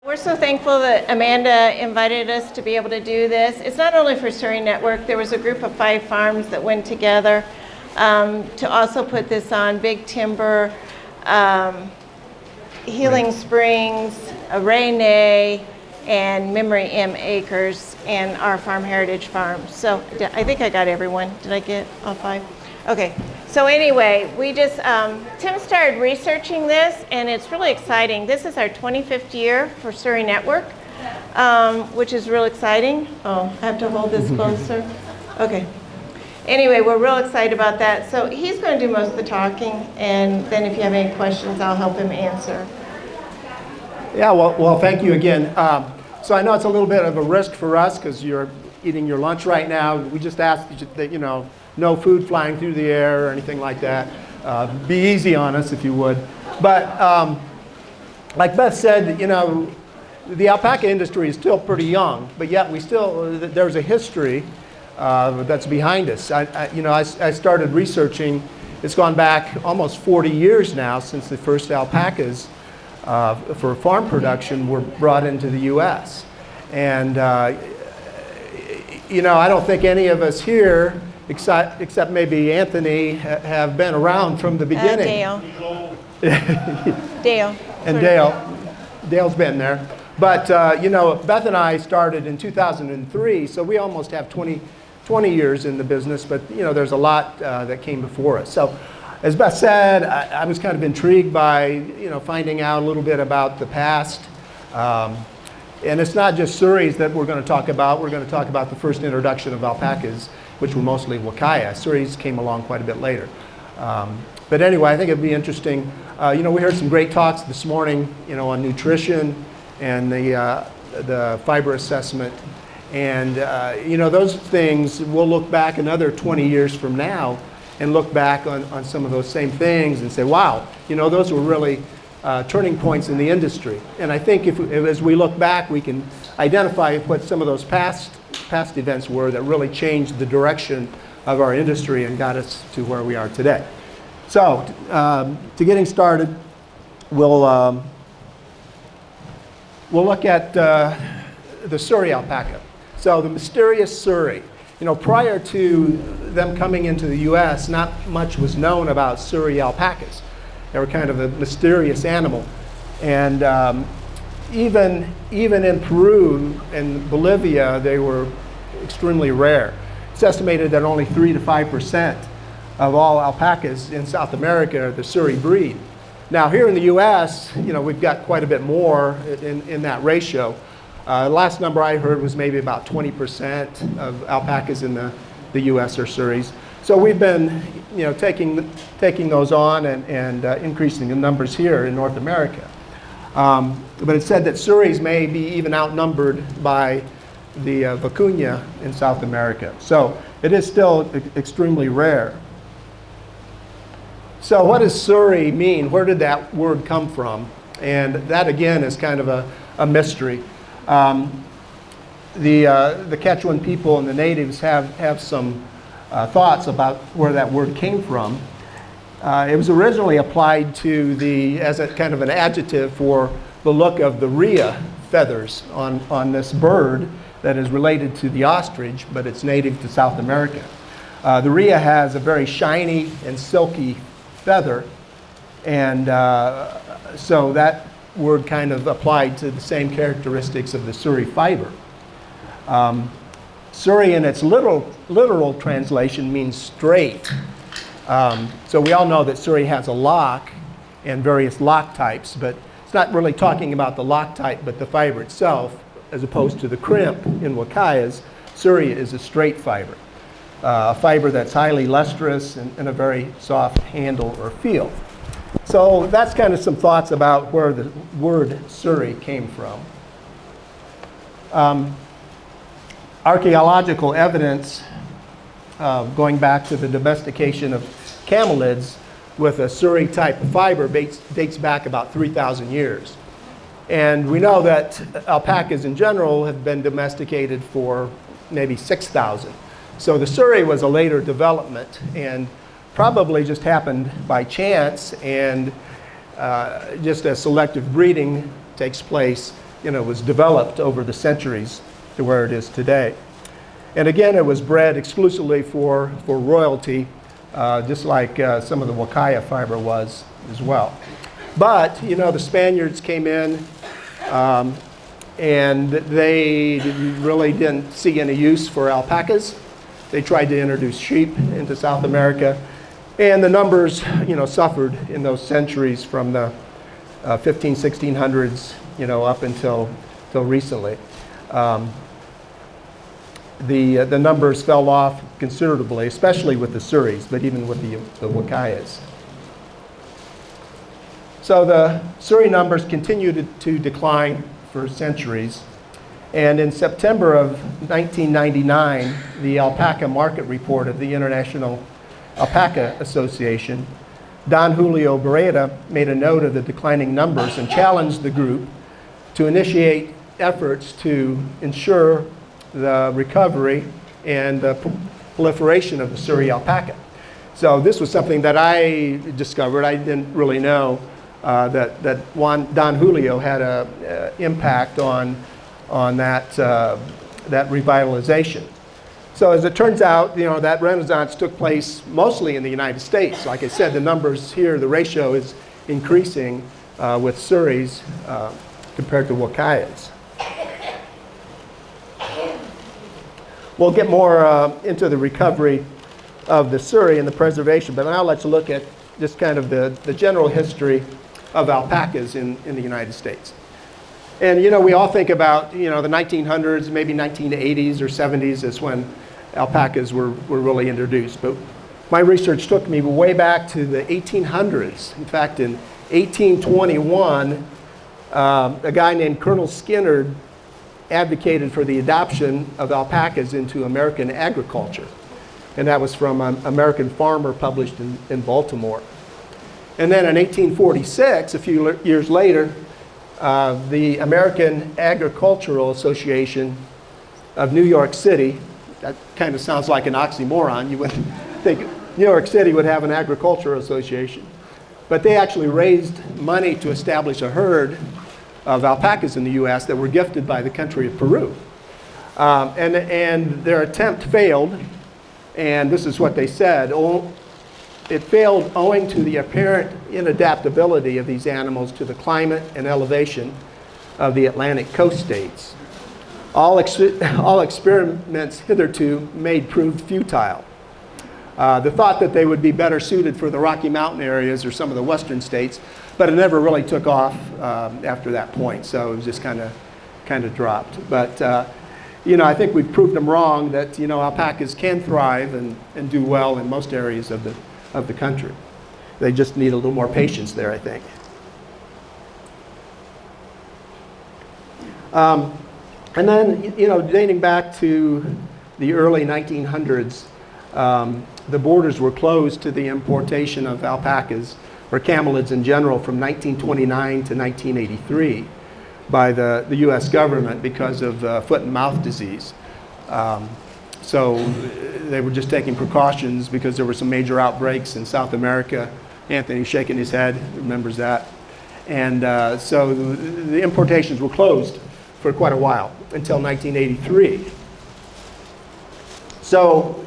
We're so thankful that Amanda invited us to be able to do this. It's not only for Suri Network. There was a group of 5 farms that went together to also put this on. Big Timber, Healing Springs, Rainay, and Memory M Acres, and our Farm Heritage Farm. So I think I got everyone. Did I get all 5? Okay. So anyway, we just, Tim started researching this, and it's really exciting. This is our 25th year for Suri Network, which is real exciting. Oh, I have to hold this closer. Okay. Anyway, we're real excited about that. So he's going to do most of the talking, and then if you have any questions, I'll help him answer. Yeah, well, thank you again. So I know it's a little bit of a risk for us because you're eating your lunch right now. We just ask that, no food flying through the air or anything like that. Be easy on us if you would. But like Beth said, the alpaca industry is still pretty young, but yet there's a history that's behind us. I started researching. It's gone back almost 40 years now since the first alpacas for farm production were brought into the U.S. And I don't think any of us here, except maybe Anthony, have been around from the beginning. Dale. And Dale's been there. But, Beth and I started in 2003, so we almost have 20 years in the business, but, there's a lot that came before us. So, as Beth said, I was kind of intrigued by, finding out a little bit about the past. And it's not just Suris that we're going to talk about. We're going to talk about the first introduction of alpacas, which were mostly Wakaya. Suris came along quite a bit later. But anyway, I think it'd be interesting. We heard some great talks this morning, on nutrition and the fiber assessment. And, those things, we'll look back another 20 years from now and look back on some of those same things and say, wow, those were really turning points in the industry. And I think if as we look back, we can identify what some of those past events were that really changed the direction of our industry and got us to where we are today. So, to getting started, we'll look at the Suri alpaca. So the mysterious Suri. Prior to them coming into the U.S., not much was known about Suri alpacas. They were kind of a mysterious animal. And even in Peru and Bolivia, they were extremely rare. It's estimated that only 3 to 5% of all alpacas in South America are the Suri breed. Now here in the U.S., we've got quite a bit more in that ratio. The last number I heard was maybe about 20% of alpacas in the U.S. are Suris. So we've been, taking those on and increasing the numbers here in North America. But it's said that Suris may be even outnumbered by the vicuña in South America. So it is still extremely rare. So what does Suri mean? Where did that word come from? And that again is kind of a mystery. The Quechuan people and the natives have some thoughts about where that word came from. It was originally applied to as a kind of an adjective for the look of the rhea feathers on this bird that is related to the ostrich, but it's native to South America. The rhea has a very shiny and silky feather, and so that word kind of applied to the same characteristics of the Suri fiber. Suri in its literal translation means straight. So we all know that Suri has a lock and various lock types, but it's not really talking about the lock type, but the fiber itself, as opposed to the crimp in Wakayas. Suri is a straight fiber, a fiber that's highly lustrous and a very soft handle or feel. So that's kind of some thoughts about where the word Suri came from. Archaeological evidence going back to the domestication of camelids with a Suri type of fiber dates back about 3,000 years. And we know that alpacas in general have been domesticated for maybe 6,000. So the Suri was a later development and probably just happened by chance, and just as selective breeding takes place, was developed over the centuries to where it is today. And again, it was bred exclusively for royalty, just like some of the Wakaya fiber was as well. But, the Spaniards came in, and they really didn't see any use for alpacas. They tried to introduce sheep into South America, and the numbers, suffered in those centuries from the 1600s, up until recently. The numbers fell off considerably, especially with the Suris, but even with the Wakayas. So the Suri numbers continued to decline for centuries. And in September of 1999, the Alpaca Market Report of the International Alpaca Association, Don Julio Barreda made a note of the declining numbers and challenged the group to initiate efforts to ensure the recovery and the proliferation of the Suri alpaca. So this was something that I discovered. I didn't really know that Don Julio had an impact on that revitalization. So as it turns out, that renaissance took place mostly in the United States. Like I said, the numbers here, the ratio is increasing with Suris compared to Wakayas. We'll get more into the recovery of the Suri and the preservation, but now let's look at just kind of the general history of alpacas in the United States. And we all think about the 1900s, maybe 1980s or 70s is when alpacas were really introduced. But my research took me way back to the 1800s. In fact, in 1821, a guy named Colonel Skinner advocated for the adoption of alpacas into American agriculture. And that was from an American Farmer published in Baltimore. And then in 1846, a few years later, the American Agricultural Association of New York City, that kind of sounds like an oxymoron. You wouldn't think New York City would have an agricultural association. But they actually raised money to establish a herd of alpacas in the U.S. that were gifted by the country of Peru. And their attempt failed, and this is what they said. It failed owing to the apparent inadaptability of these animals to the climate and elevation of the Atlantic coast states. All experiments hitherto made proved futile. The thought that they would be better suited for the Rocky Mountain areas or some of the western states, but it never really took off after that point, so it was just kind of dropped. But I think we've proved them wrong that alpacas can thrive and do well in most areas of the country. They just need a little more patience there, I think. And then, dating back to the early 1900s, the borders were closed to the importation of alpacas, or camelids in general, from 1929 to 1983 by the U.S. government because of foot and mouth disease. So they were just taking precautions because there were some major outbreaks in South America. Anthony's shaking his head, remembers that. And so the importations were closed for quite a while, until 1983. So,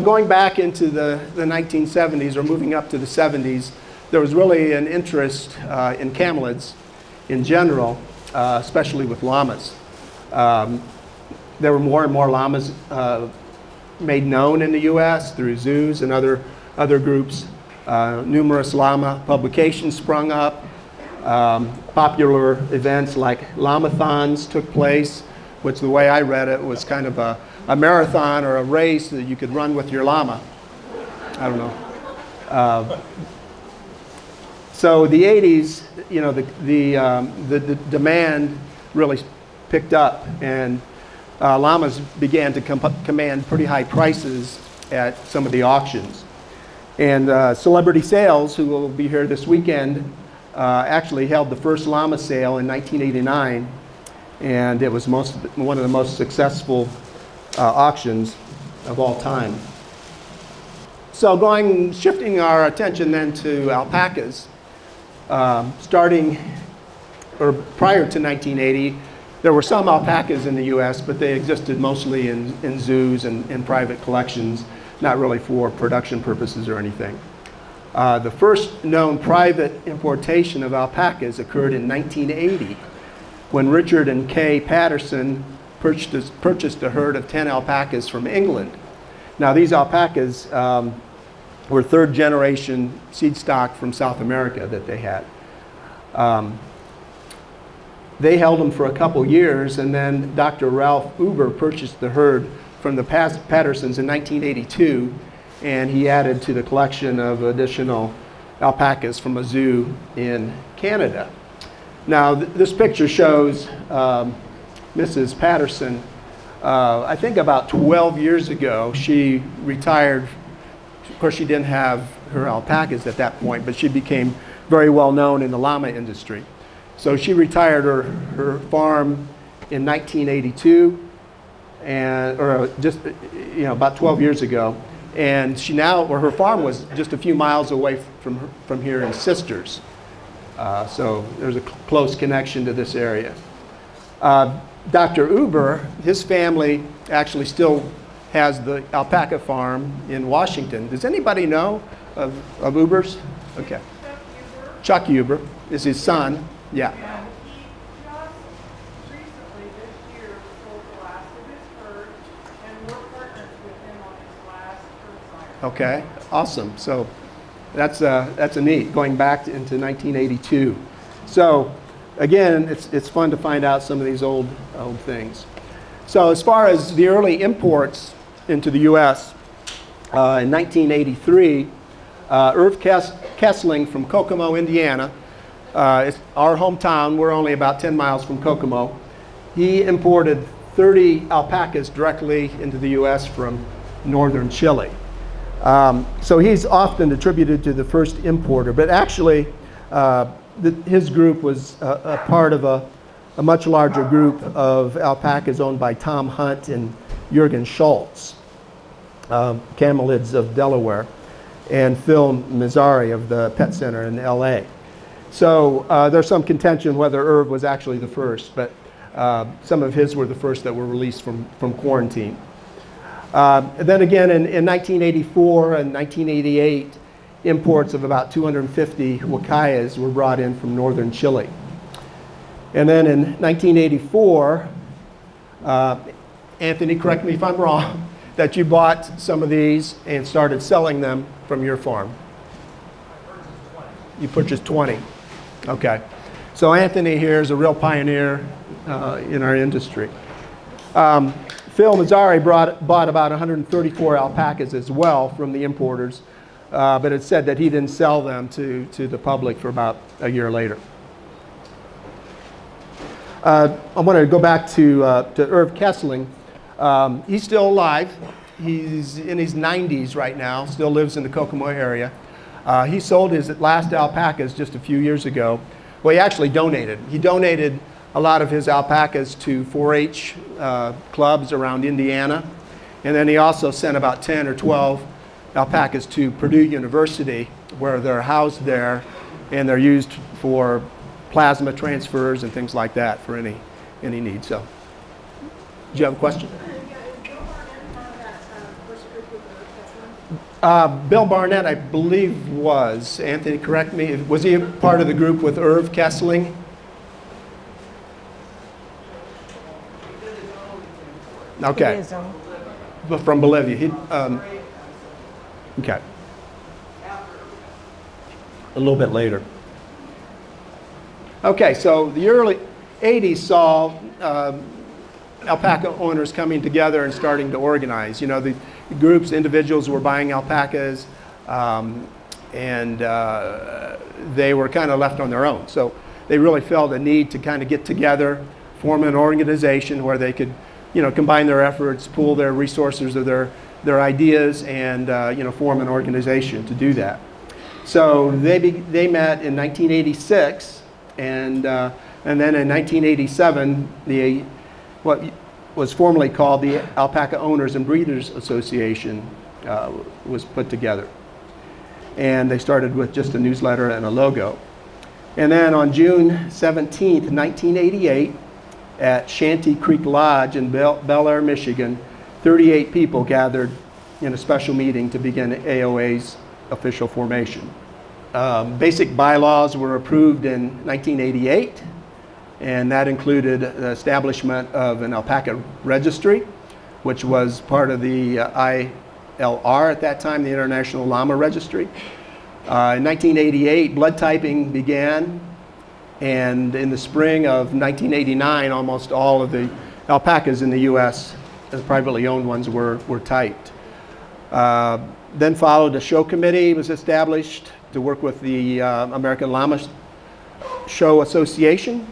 going back into the 1970s or moving up to the 70s, there was really an interest in camelids in general, especially with llamas. There were more and more llamas made known in the U.S. through zoos and other groups. Numerous llama publications sprung up. Popular events like llamathons took place, which the way I read it was kind of a marathon or a race that you could run with your llama. I don't know. So the 80s, the demand really picked up, and llamas began to command pretty high prices at some of the auctions. And Celebrity Sales, who will be here this weekend, actually held the first llama sale in 1989, and it was one of the most successful auctions of all time. So shifting our attention then to alpacas, starting or prior to 1980, there were some alpacas in the U.S., but they existed mostly in zoos and in private collections, not really for production purposes or anything. The first known private importation of alpacas occurred in 1980 when Richard and Kay Patterson purchased a herd of 10 alpacas from England. Now these alpacas were third generation seed stock from South America that they had. They held them for a couple years, and then Dr. Ralph Uber purchased the herd from the Pattersons in 1982, and he added to the collection of additional alpacas from a zoo in Canada. Now this picture shows Mrs. Patterson. I think about 12 years ago, she retired. Of course, she didn't have her alpacas at that point, but she became very well known in the llama industry. So she retired her farm in 1982, or just about 12 years ago. And she now, or her farm was just a few miles away from here in Sisters. So there's a close connection to this area. Dr. Uber, his family actually still has the alpaca farm in Washington. Does anybody know of Uber's? Okay. Chuck Uber is his son. Yeah. And he just recently this year sold the last of his herd, and we're partners with him on his last herd sire. Okay, awesome. So that's a neat, going back into 1982. So again, it's fun to find out some of these old things. So as far as the early imports into the U.S., in 1983, Irv Kessling from Kokomo, Indiana, it's our hometown. We're only about 10 miles from Kokomo. He imported 30 alpacas directly into the U.S. from northern Chile. So he's often attributed to the first importer, but actually his group was a part of a much larger group of alpacas owned by Tom Hunt and Jürgen Schultz, camelids of Delaware, and Phil Mazzari of the Pet Center in LA. So there's some contention whether Irv was actually the first, but some of his were the first that were released from quarantine. Then again in 1984 and 1988, imports of about 250 huacayas were brought in from northern Chile. And then in 1984, Anthony, correct me if I'm wrong, that you bought some of these and started selling them from your farm. You purchased 20. Okay. So Anthony here is a real pioneer in our industry. Phil Mazzari bought about 134 alpacas as well from the importers, but it said that he didn't sell them to the public for about a year later. I want to go back to Irv Kessling. He's still alive. He's in his 90s right now, still lives in the Kokomo area. He sold his last alpacas just a few years ago. Well, he actually donated. He donated a lot of his alpacas to 4-H clubs around Indiana. And then he also sent about 10 or 12 alpacas to Purdue University, where they're housed there, and they're used for plasma transfers and things like that for any need. So, do you have a question? Bill Barnett, I believe, was. Anthony, correct me. Was he a part of the group with Irv Kessling? Okay. It is, But from Bolivia. Okay. A little bit later. Okay, so the early 80s saw alpaca owners coming together and starting to organize. You know, the groups, individuals were buying alpacas, and they were kind of left on their own. So they really felt a need to kind of get together, form an organization where they could, you know, combine their efforts, pool their resources of their ideas, and form an organization to do that. So they met in 1986, and then in 1987, what was formerly called the Alpaca Owners and Breeders Association was put together. And they started with just a newsletter and a logo. And then on June 17th, 1988, at Shanty Creek Lodge in Bel Air, Michigan, 38 people gathered in a special meeting to begin AOA's official formation. Basic bylaws were approved in 1988, and that included the establishment of an alpaca registry, which was part of the ILR at that time, the International Llama Registry. In 1988, blood typing began, and in the spring of 1989, almost all of the alpacas in the U.S., the privately owned ones, were typed. Then followed a show committee was established to work with the American Llama Show Association,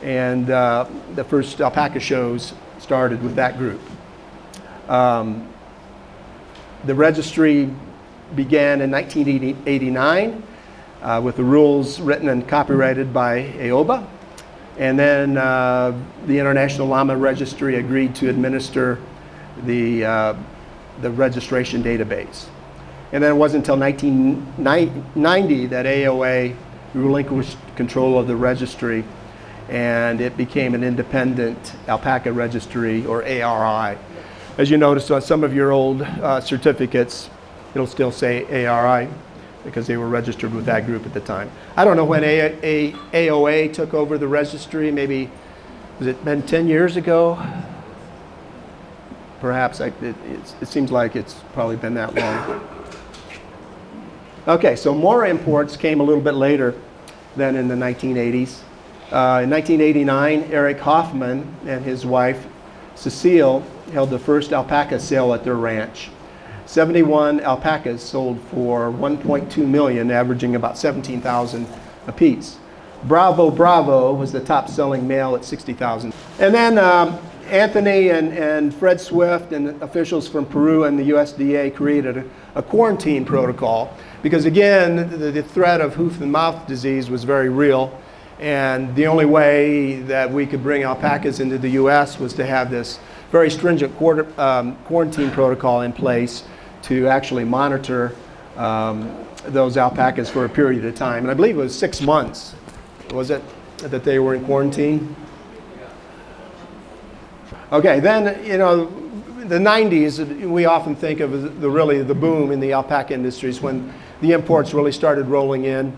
and the first alpaca shows started with that group. The registry began in 1989 with the rules written and copyrighted by AOBA. And then the International Llama Registry agreed to administer the registration database. And then it wasn't until 1990 that AOA relinquished control of the registry, and it became an independent alpaca registry, or ARI. As you notice on some of your old certificates, it'll still say ARI because they were registered with that group at the time. I don't know when AOA took over the registry. Maybe, has it been 10 years ago? Perhaps. It seems like it's probably been that long. Okay, so more imports came a little bit later than in the 1980s. In 1989, Eric Hoffman and his wife, Cecile, held the first alpaca sale at their ranch. 71 alpacas sold for $1.2 million, averaging about $17,000 apiece. Bravo Bravo was the top-selling male at $60,000. And then Anthony and Fred Swift and officials from Peru and the USDA created a quarantine protocol because, again, the threat of hoof and mouth disease was very real, and the only way that we could bring alpacas into the U.S. was to have this very stringent quarantine protocol in place to actually monitor those alpacas for a period of time. And I believe it was 6 months, was it, that they were in quarantine? Okay, then, you know, the 90s, we often think of really the boom in the alpaca industries when the imports really started rolling in.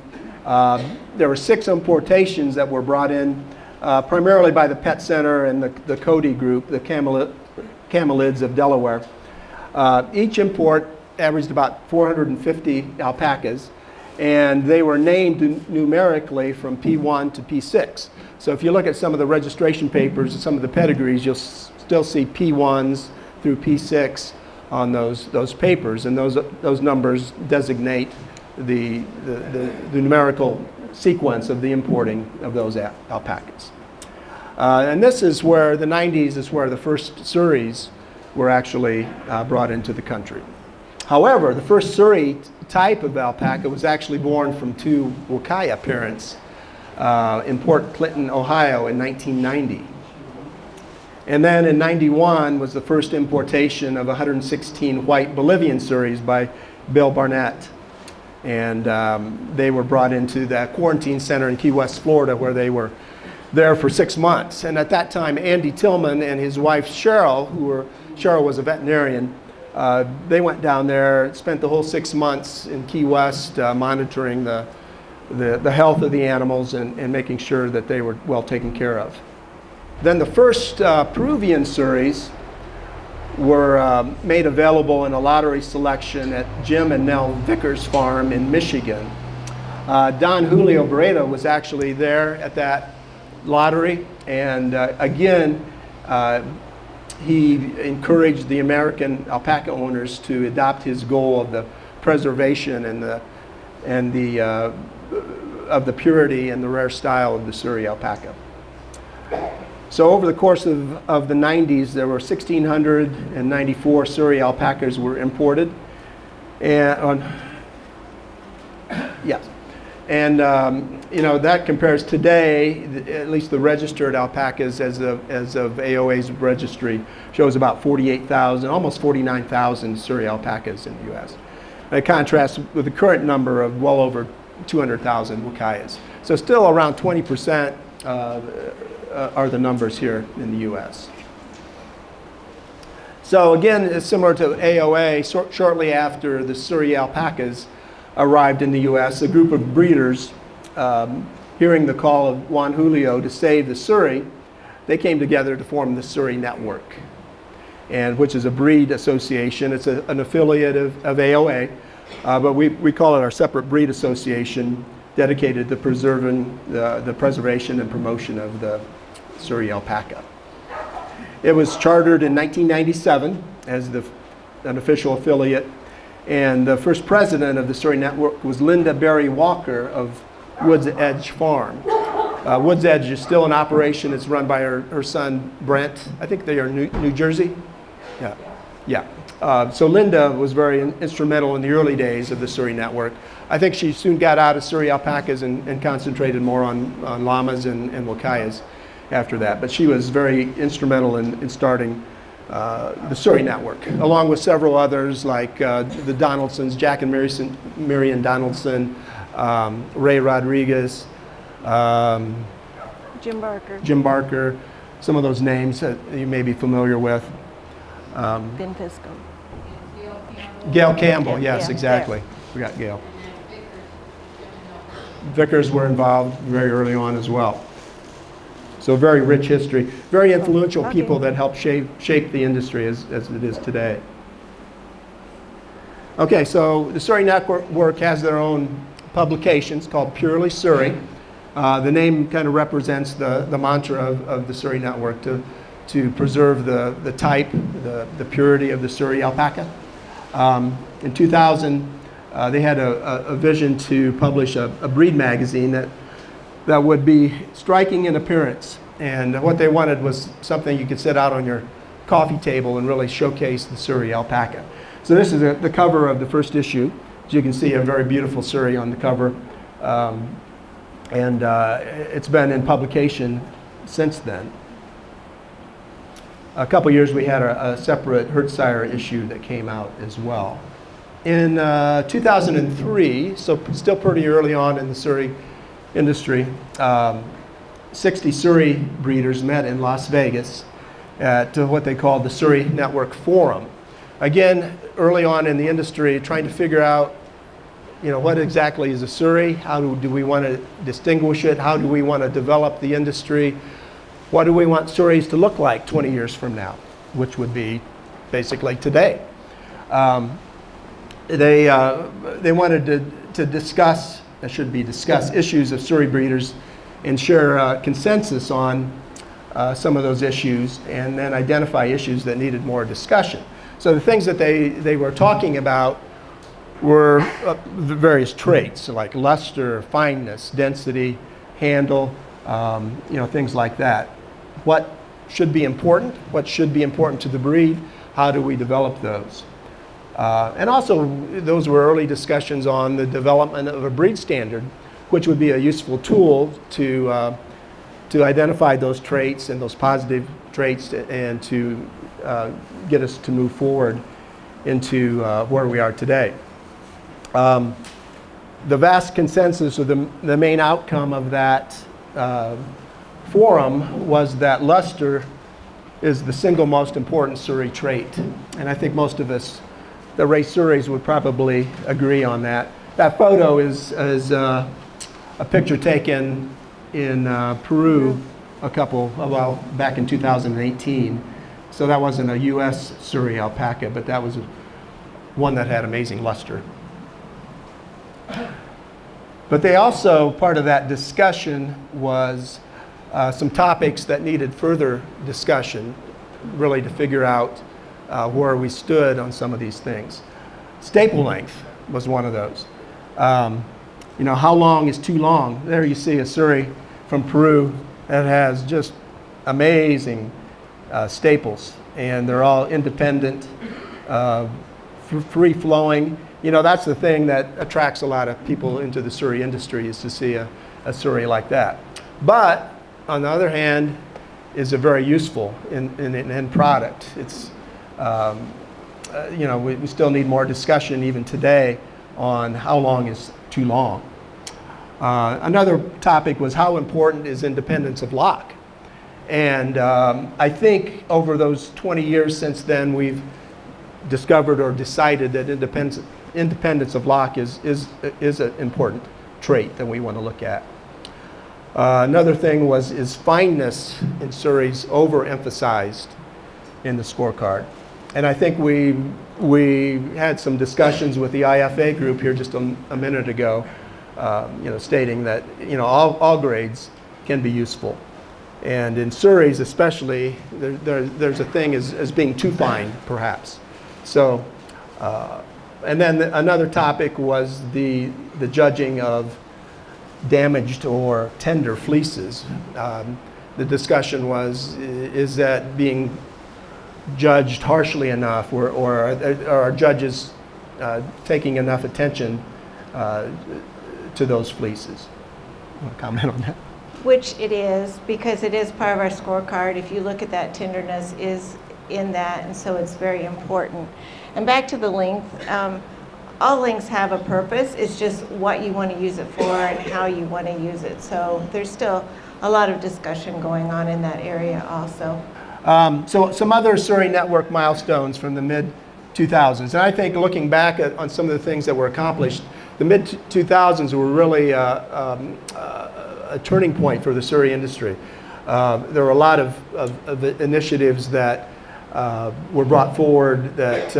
There were 6 importations that were brought in, primarily by the Pet Center and the Cody Group, the camelids of Delaware. Each import averaged about 450 alpacas, and they were named numerically from P1 to P6. So if you look at some of the registration papers and some of the pedigrees, you'll still see P1s through P6 on those papers, and those numbers designate the numerical sequence of the importing of those alpacas. And this is where the 90s is where the first Suris were actually brought into the country. However, the first Suri type of alpaca was actually born from 2 Wakaya parents in Port Clinton, Ohio in 1990. And then in 91 was the first importation of 116 white Bolivian Suris by Bill Barnett. And they were brought into that quarantine center in Key West, Florida, where they were there for 6 months. And at that time, Andy Tillman and his wife Cheryl, Cheryl was a veterinarian, they went down there, spent the whole 6 months in Key West monitoring the health of the animals and making sure that they were well taken care of. Then the first Peruvian Suris were made available in a lottery selection at Jim and Nell Vickers Farm in Michigan. Don Julio Barreto was actually there at that lottery, and again, he encouraged the American alpaca owners to adopt his goal of the preservation and of the purity and the rare style of the Suri alpaca. So over the course of the 90s, there were 1,694 Suri alpacas were imported, and yes, and you know, that compares today, at least the registered alpacas as of AOA's registry shows about 48,000, almost 49,000 Suri alpacas in the U.S. In contrast with the current number of well over 200,000 Wakayas. So still around 20% are the numbers here in the U.S. So again, it's similar to AOA. Shortly after the Suri alpacas arrived in the U.S., a group of breeders, hearing the call of Juan Julio to save the Suri, they came together to form the Suri Network, and which is a breed association. It's an affiliate of AOA, but we call it our separate breed association, dedicated to preserving the preservation and promotion of the Suri alpaca. It was chartered in 1997 as an official affiliate, and the first president of the Suri Network was Linda Berry Walker of Woods Edge Farm. Woods Edge is still in operation. It's run by her son Brent. I think they are New Jersey. Yeah. So Linda was very instrumental in the early days of the Suri Network. I think she soon got out of Suri alpacas and concentrated more on llamas and Wakayas after that. But she was very instrumental in starting the Suri Network, along with several others like the Donaldsons, Jack and Marion Donaldson, Ray Rodriguez, Jim Barker, some of those names that you may be familiar with. Ben Fisco. Gail Campbell, yes, Yeah, exactly. We got Gail. Vickers were involved very early on as well. So very rich history, very influential people that helped shape the industry as it is today. Okay, so the Suri Network has their own publications called Purely Suri. The name kind of represents the mantra of the Suri Network to preserve the type, the purity of the Suri alpaca. In 2000, they had a vision to publish a breed magazine that would be striking in appearance. And what they wanted was something you could set out on your coffee table and really showcase the Suri alpaca. So this is the cover of the first issue. As you can see, a very beautiful Suri on the cover. And it's been in publication since then. A couple years we had a separate Hertzsire issue that came out as well. In 2003, so still pretty early on in the Suri industry, 60 Suri breeders met in Las Vegas at what they called the Suri Network Forum. Again, early on in the industry, trying to figure out, what exactly is a Suri? How do we want to distinguish it? How do we want to develop the industry? What do we want Suris to look like 20 years from now, which would be basically today? They wanted to discuss issues of Suri breeders and share consensus on some of those issues, and then identify issues that needed more discussion. So the things that they were talking about were the various traits like luster, fineness, density, handle, things like that. What should be important? What should be important to the breed? How do we develop those? And also, those were early discussions on the development of a breed standard, which would be a useful tool to identify those traits and those positive traits and to get us to move forward into where we are today. The vast consensus of the main outcome of that forum was that luster is the single most important Suri trait. And I think most of us that race Suris would probably agree on that. That photo is a picture taken in Peru back in 2018. So that wasn't a US Suri alpaca, but that was one that had amazing luster. But they also, part of that discussion was some topics that needed further discussion, really to figure out where we stood on some of these things. Staple length was one of those. How long is too long? There you see a Suri from Peru that has just amazing staples, and they're all independent, free-flowing. That's the thing that attracts a lot of people into the Suri industry, is to see a Suri like that. But on the other hand, is a very useful end product. It's we still need more discussion even today on how long is too long. Another topic was how important is independence of lock. And I think over those 20 years since then, we've discovered or decided that independence of lock is an important trait that we want to look at. Another thing is fineness in Suri's overemphasized in the scorecard. And I think we had some discussions with the IFA group here just a minute ago, stating that all grades can be useful. And in Suri's especially, there's a thing as being too fine, perhaps. So, and then another topic was the judging of damaged or tender fleeces. The discussion was, is that being judged harshly enough, or are judges taking enough attention to those fleeces? Want to comment on that? Which it is, because it is part of our scorecard. If you look at that, tenderness is in that, and so it's very important. And back to the length, all lengths have a purpose. It's just what you want to use it for and how you want to use it. So there's still a lot of discussion going on in that area also. So some other Suri network milestones from the mid-2000s. And I think looking back on some of the things that were accomplished, the mid-2000s were really a turning point for the Suri industry. There were a lot of initiatives that were brought forward that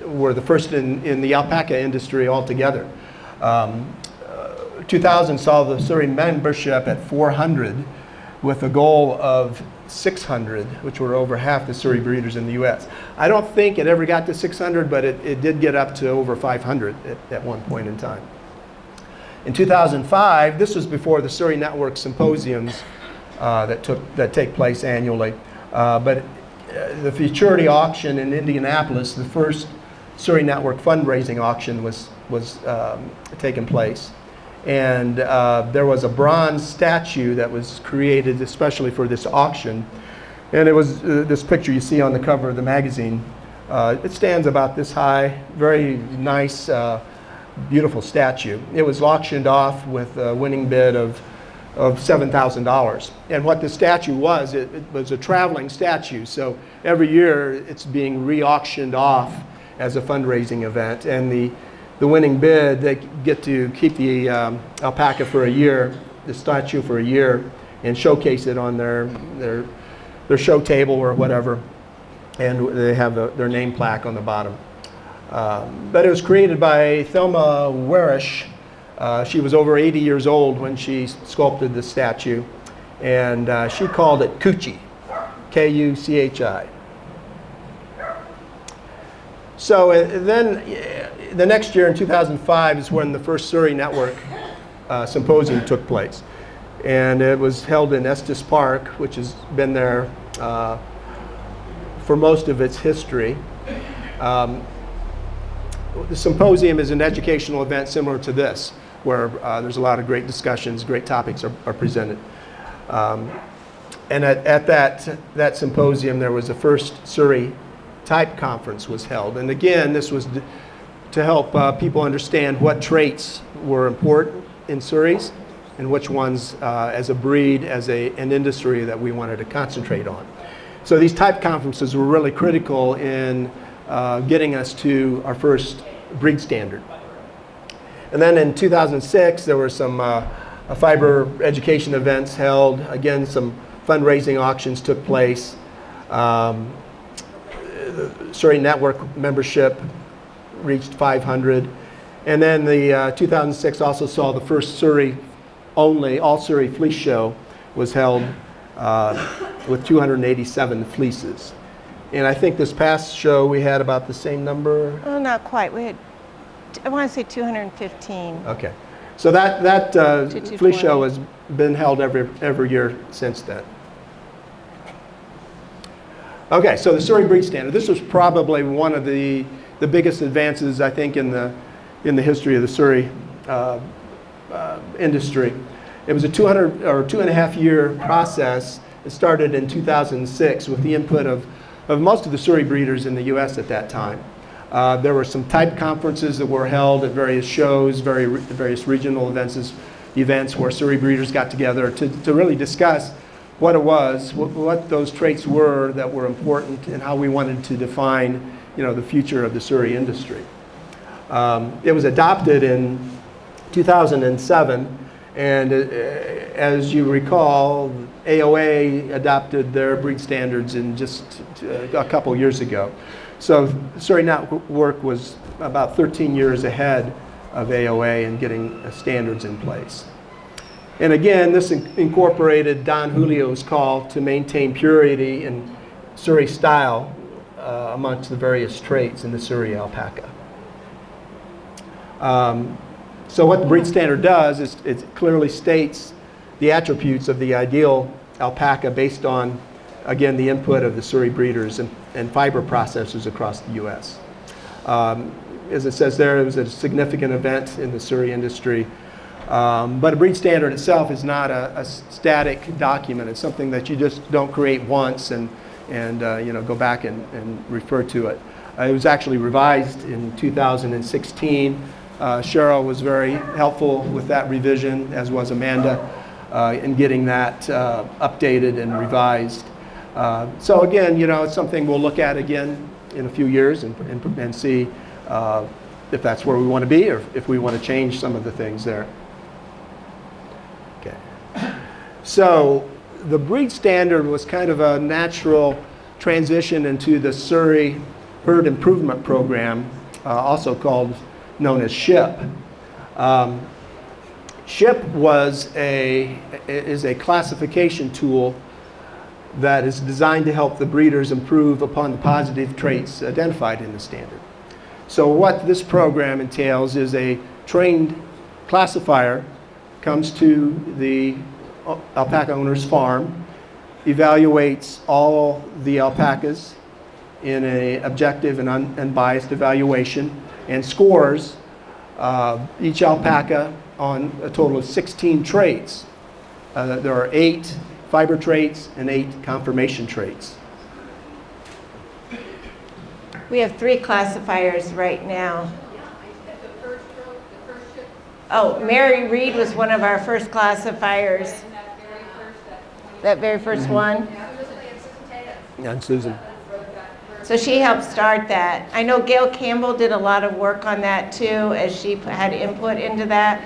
were the first in the alpaca industry altogether. 2000 saw the Suri membership at 400 with a goal of 600, which were over half the Suri breeders in the US. I don't think it ever got to 600, but it did get up to over 500 at one point in time. In 2005, this was before the Suri Network symposiums that take place annually, but the futurity auction in Indianapolis, the first Suri Network fundraising auction was taking place. And there was a bronze statue that was created especially for this auction. And it was this picture you see on the cover of the magazine. It stands about this high, very nice, beautiful statue. It was auctioned off with a winning bid of $7,000. And what the statue was, it was a traveling statue. So every year it's being re-auctioned off as a fundraising event. And the winning bid, they get to keep the alpaca for a year, the statue for a year, and showcase it on their show table or whatever. And they have their name plaque on the bottom. But it was created by Thelma Warish. She was over 80 years old when she sculpted the statue. And she called it Kuchi, K-U-C-H-I. So then the next year in 2005 is when the first Suri Network symposium took place. And it was held in Estes Park, which has been there for most of its history. The symposium is an educational event similar to this, where there's a lot of great discussions, great topics are presented. And at that symposium, there was the first Suri type conference was held. And again, this was to help people understand what traits were important in Suris and which ones as a breed, as an industry that we wanted to concentrate on. So these type conferences were really critical in getting us to our first breed standard. And then in 2006, there were some fiber education events held. Again, some fundraising auctions took place. The Suri Network membership reached 500. And then the 2006 also saw the first Suri only, all Suri fleece show was held with 287 fleeces. And I think this past show we had about the same number. Oh, not quite. We had, I want to say 215. Okay. So that fleece show has been held every year since then. Okay, so the Suri breed standard. This was probably one of the biggest advances, I think, in the history of the Suri industry. It was a 2.5 year process. It started in 2006 with the input of most of the Suri breeders in the U.S. at that time. There were some type conferences that were held at various shows, various regional events where Suri breeders got together to really discuss what it was, what those traits were that were important, and how we wanted to define, the future of the Suri industry. It was adopted in 2007, and as you recall, AOA adopted their breed standards in just a couple years ago. So Suri Network was about 13 years ahead of AOA in getting standards in place. And again, this incorporated Don Julio's call to maintain purity and Suri style amongst the various traits in the Suri alpaca. So what the breed standard does is it clearly states the attributes of the ideal alpaca based on, again, the input of the Suri breeders and fiber processors across the U.S. As it says there, it was a significant event in the Suri industry. But a breed standard itself is not a static document. It's something that you just don't create once and go back and refer to it. It was actually revised in 2016. Cheryl was very helpful with that revision, as was Amanda, in getting that updated and revised. So again, it's something we'll look at again in a few years and see if that's where we want to be or if we want to change some of the things there. Okay. So the breed standard was kind of a natural transition into the Suri Herd Improvement Program, also known as SHIP. SHIP is a classification tool that is designed to help the breeders improve upon the positive traits identified in the standard. So what this program entails is a trained classifier comes to the alpaca owner's farm, evaluates all the alpacas in an objective and unbiased evaluation, and scores each alpaca on a total of 16 traits. There are 8 fiber traits and 8 conformation traits. We have 3 classifiers right now. Oh, Mary Reed was one of our first classifiers. That very first one? And Susan. So she helped start that. I know Gail Campbell did a lot of work on that too, as she had input into that.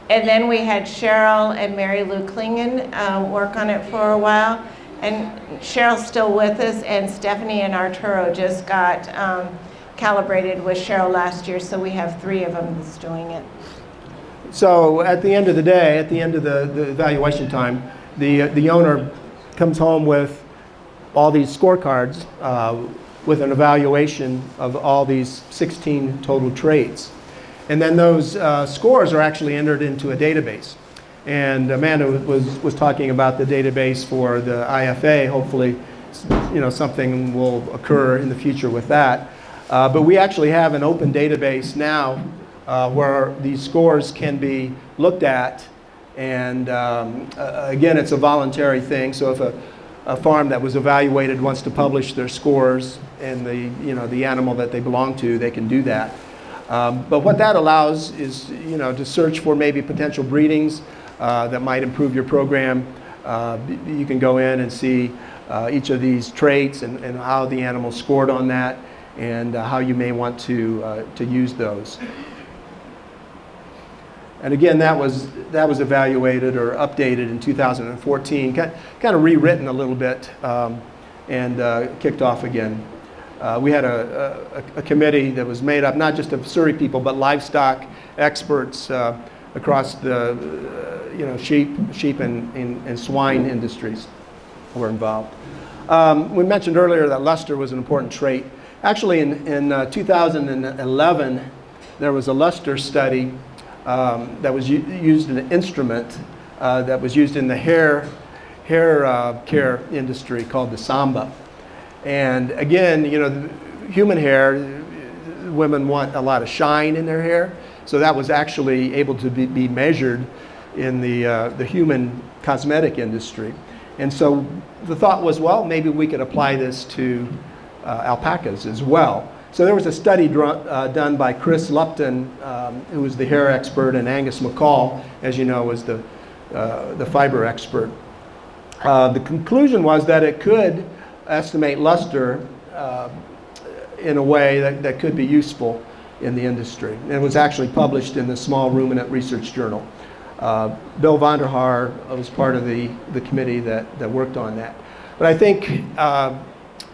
And then we had Cheryl and Mary Lou Klingen work on it for a while. And Cheryl's still with us, and Stephanie and Arturo just got calibrated with Cheryl last year, so we have 3 of them that's doing it. So at the end of the day, at the end of the evaluation time, the owner comes home with all these scorecards with an evaluation of all these 16 total traits. And then those scores are actually entered into a database. And Amanda was talking about the database for the IFA. Hopefully, something will occur in the future with that. But we actually have an open database now where these scores can be looked at. And again, it's a voluntary thing. So if a farm that was evaluated wants to publish their scores and the animal that they belong to, they can do that. But what that allows is to search for maybe potential breedings that might improve your program. You can go in and see each of these traits and how the animal scored on that, and how you may want to use those. And again, that was evaluated or updated in 2014, kind of rewritten a little bit, and kicked off again. We had a committee that was made up not just of Suri people, but livestock experts across the sheep and swine industries were involved. We mentioned earlier that luster was an important trait. Actually, in 2011, there was a luster study that was used in an instrument that was used in the hair care industry called the Samba. And again, human hair, women want a lot of shine in their hair, so that was actually able to be measured in the human cosmetic industry. And so the thought was, well, maybe we could apply this to alpacas as well. So there was a study done by Chris Lupton, who was the hair expert, and Angus McCall, as you know, was the fiber expert. The conclusion was that it could estimate luster in a way that could be useful in the industry. And it was actually published in the Small Ruminant Research Journal. Bill Vonderhaar was part of the committee that worked on that. But I think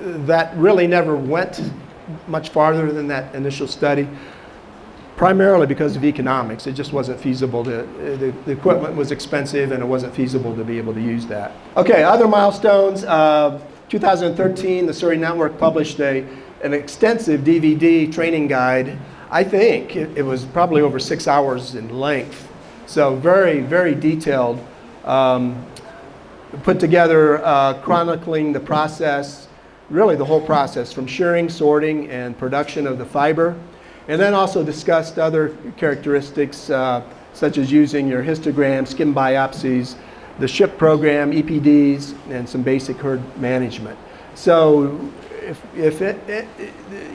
that really never went much farther than that initial study, primarily because of economics. It just wasn't feasible the equipment was expensive and it wasn't feasible to be able to use that. Okay, other milestones. 2013, the Suri Network published an extensive DVD training guide. I think it was probably over 6 hours in length. So very, very detailed. Put together chronicling the process, really the whole process from shearing, sorting, and production of the fiber. And then also discussed other characteristics such as using your histogram, skin biopsies, the SHIP program, EPDs, and some basic herd management. So if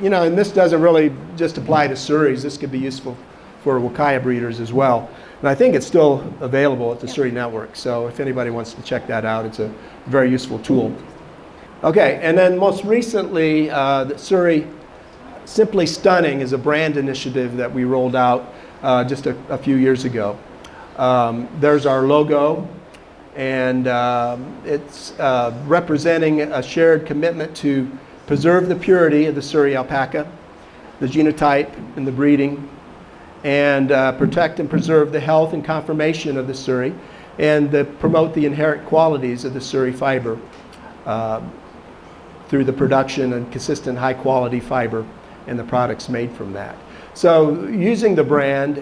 you know, and this doesn't really just apply to Suris, this could be useful for Wakaya breeders as well. And I think it's still available at the Suri Network. So if anybody wants to check that out, it's a very useful tool. Okay, and then most recently, the Suri Simply Stunning is a brand initiative that we rolled out just a few years ago. There's our logo, and it's representing a shared commitment to preserve the purity of the Suri alpaca, the genotype and the breeding, and protect and preserve the health and conformation of the Suri, and promote the inherent qualities of the Suri fiber through the production and consistent high quality fiber and the products made from that. So using the brand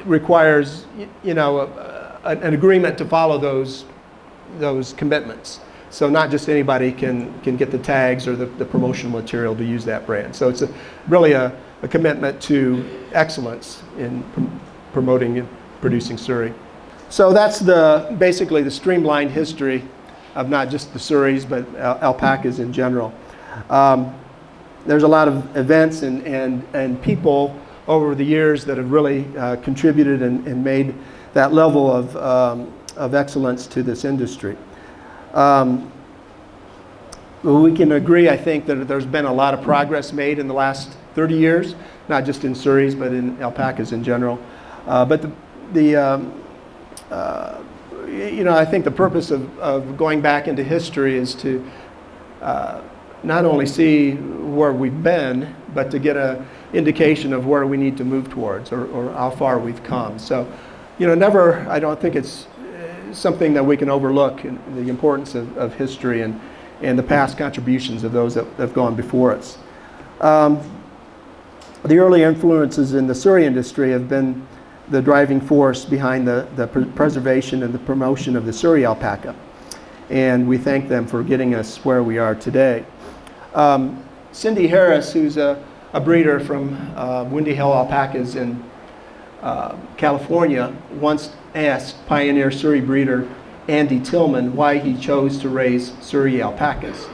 requires, you know, an agreement to follow those commitments. So not just anybody can get the tags or the promotional material to use that brand. So it's really a commitment to excellence in promoting and producing Suri. So that's basically the streamlined history of not just the Suris, but alpacas in general. There's a lot of events and people over the years that have really contributed and made that level of excellence to this industry. We can agree, I think, that there's been a lot of progress made in the last 30 years, not just in Suris, but in alpacas in general. But you know, I think the purpose of going back into history is to not only see where we've been, but to get an indication of where we need to move towards or how far we've come. So, you know, I don't think it's something that we can overlook, in the importance of history and the past contributions of those that have gone before us. The early influences in the Suri industry have been the driving force behind the preservation and the promotion of the Suri alpaca. And we thank them for getting us where we are today. Cindy Harris, who's a breeder from Windy Hill Alpacas in California, once asked pioneer Suri breeder Andy Tillman why he chose to raise Suri alpacas.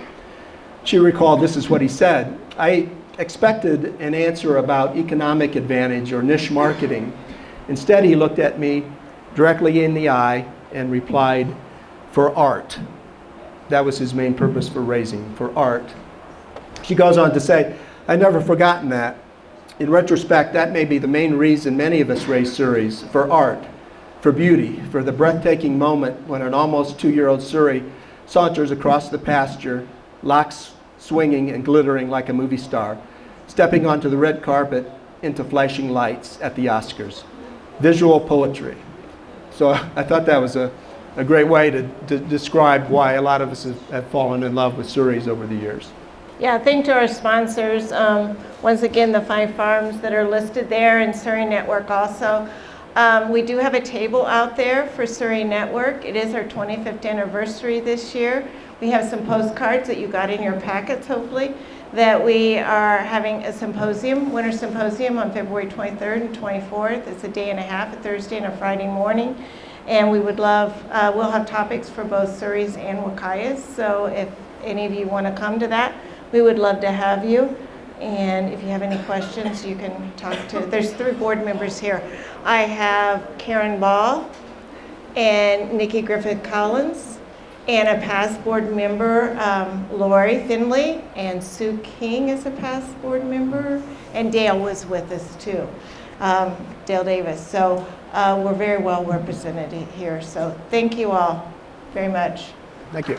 She recalled this is what he said: "I expected an answer about economic advantage or niche marketing. Instead, he looked at me directly in the eye and replied, 'For art.' That was his main purpose for raising, for art." She goes on to say, "I've never forgotten that. In retrospect, that may be the main reason many of us raise Suris, for art, for beauty, for the breathtaking moment when an almost 2-year-old Suri saunters across the pasture, locks swinging and glittering like a movie star, stepping onto the red carpet into flashing lights at the Oscars. Visual poetry." So I thought that was a great way to describe why a lot of us have fallen in love with Suris over the years. Yeah, thank to our sponsors. Once again, the 5 farms that are listed there, and Suri Network also. We do have a table out there for Suri Network. It is our 25th anniversary this year. We have some postcards that you got in your packets, hopefully, that we are having a symposium, winter symposium, on February 23rd and 24th. It's a day and a half, a Thursday and a Friday morning. And we would love, we'll have topics for both Suris and Wakayas. So if any of you want to come to that, we would love to have you. And if you have any questions, you can talk to, there's 3 board members here. I have Karen Ball and Nikki Griffith Collins, and a past board member, Lori Finley, and Sue King is a past board member, and Dale was with us too, Dale Davis. So we're very well represented here. So thank you all very much. Thank you.